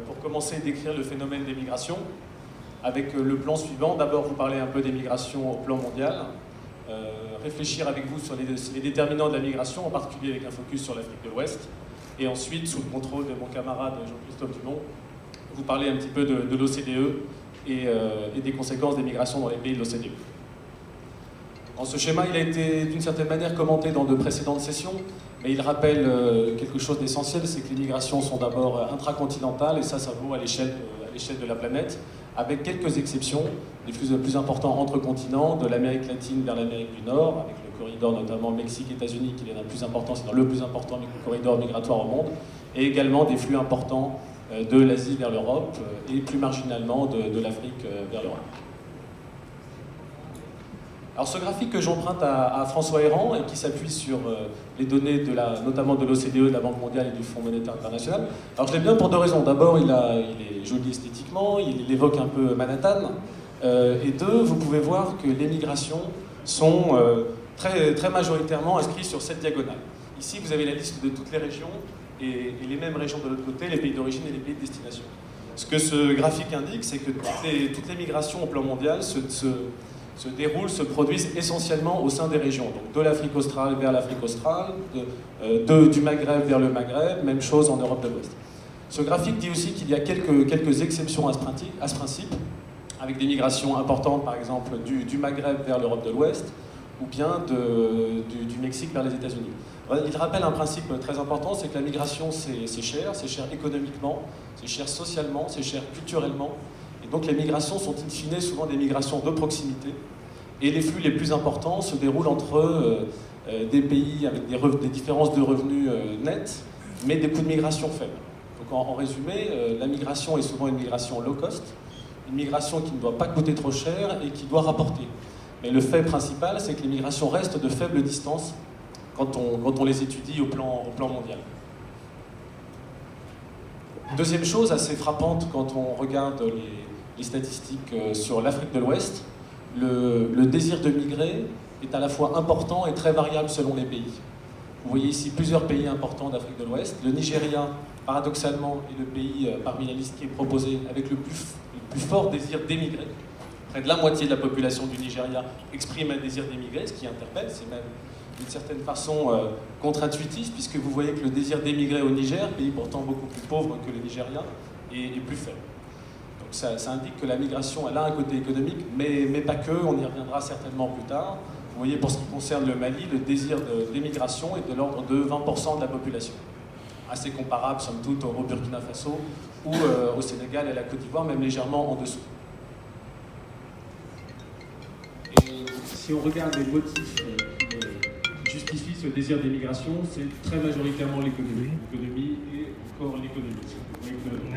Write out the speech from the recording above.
pour commencer décrire le phénomène des migrations avec le plan suivant. D'abord, vous parler un peu des migrations au plan mondial, réfléchir avec vous sur les déterminants de la migration, en particulier avec un focus sur l'Afrique de l'Ouest, et ensuite, sous le contrôle de mon camarade Jean-Christophe Dumont, vous parler un petit peu de l'OCDE et des conséquences des migrations dans les pays de l'OCDE. Ce schéma, il a été d'une certaine manière commenté dans de précédentes sessions, mais il rappelle quelque chose d'essentiel, c'est que les migrations sont d'abord intracontinentales, et ça vaut à l'échelle de la planète, avec quelques exceptions, les plus importants entre continents, de l'Amérique latine vers l'Amérique du Nord, avec le corridor notamment Mexique-États-Unis, qui est le plus important, c'est le plus important corridor migratoire au monde, et également des flux importants de l'Asie vers l'Europe, et plus marginalement de l'Afrique vers l'Europe. Alors ce graphique que j'emprunte à François Héran et qui s'appuie sur les données notamment de l'OCDE, de la Banque mondiale et du Fonds monétaire international. Alors je l'aime bien pour deux raisons. D'abord, il est joli esthétiquement, il évoque un peu Manhattan. Et deux, vous pouvez voir que les migrations sont très majoritairement inscrites sur cette diagonale. Ici, vous avez la liste de toutes les régions et les mêmes régions de l'autre côté, les pays d'origine et les pays de destination. Ce que ce graphique indique, c'est que toutes les migrations au plan mondial se produisent essentiellement au sein des régions, donc de l'Afrique australe vers l'Afrique australe, du Maghreb vers le Maghreb, même chose en Europe de l'Ouest. Ce graphique dit aussi qu'il y a quelques exceptions à ce principe, avec des migrations importantes, par exemple du Maghreb vers l'Europe de l'Ouest, ou bien du Mexique vers les États-Unis. Il rappelle un principe très important, c'est que la migration c'est cher économiquement, c'est cher socialement, c'est cher culturellement. Et donc les migrations sont in fine souvent des migrations de proximité. Et les flux les plus importants se déroulent entre des pays avec des différences de revenus nets, mais des coûts de migration faibles. Donc en résumé, la migration est souvent une migration low cost, une migration qui ne doit pas coûter trop cher et qui doit rapporter. Mais le fait principal, c'est que les migrations restent de faible distance quand on les étudie au plan mondial. Deuxième chose assez frappante quand on regarde les statistiques sur l'Afrique de l'Ouest, le désir de migrer est à la fois important et très variable selon les pays. Vous voyez ici plusieurs pays importants d'Afrique de l'Ouest. Le Nigeria, paradoxalement, est le pays parmi la liste qui est proposée avec le plus fort désir d'émigrer. Près de la moitié de la population du Nigeria exprime un désir d'émigrer, ce qui interpelle, c'est même d'une certaine façon contre-intuitif, puisque vous voyez que le désir d'émigrer au Niger, pays pourtant beaucoup plus pauvre que le Nigeria, est plus faible. Donc ça indique que la migration, elle a un côté économique, mais pas que, on y reviendra certainement plus tard. Vous voyez, pour ce qui concerne le Mali, le désir d'émigration est de l'ordre de 20% de la population. Assez comparable, somme toute, au Burkina Faso ou au Sénégal et à la Côte d'Ivoire, même légèrement en dessous. Et si on regarde les motifs qui justifient ce désir d'émigration, c'est très majoritairement l'économie. L'économie et encore l'économie.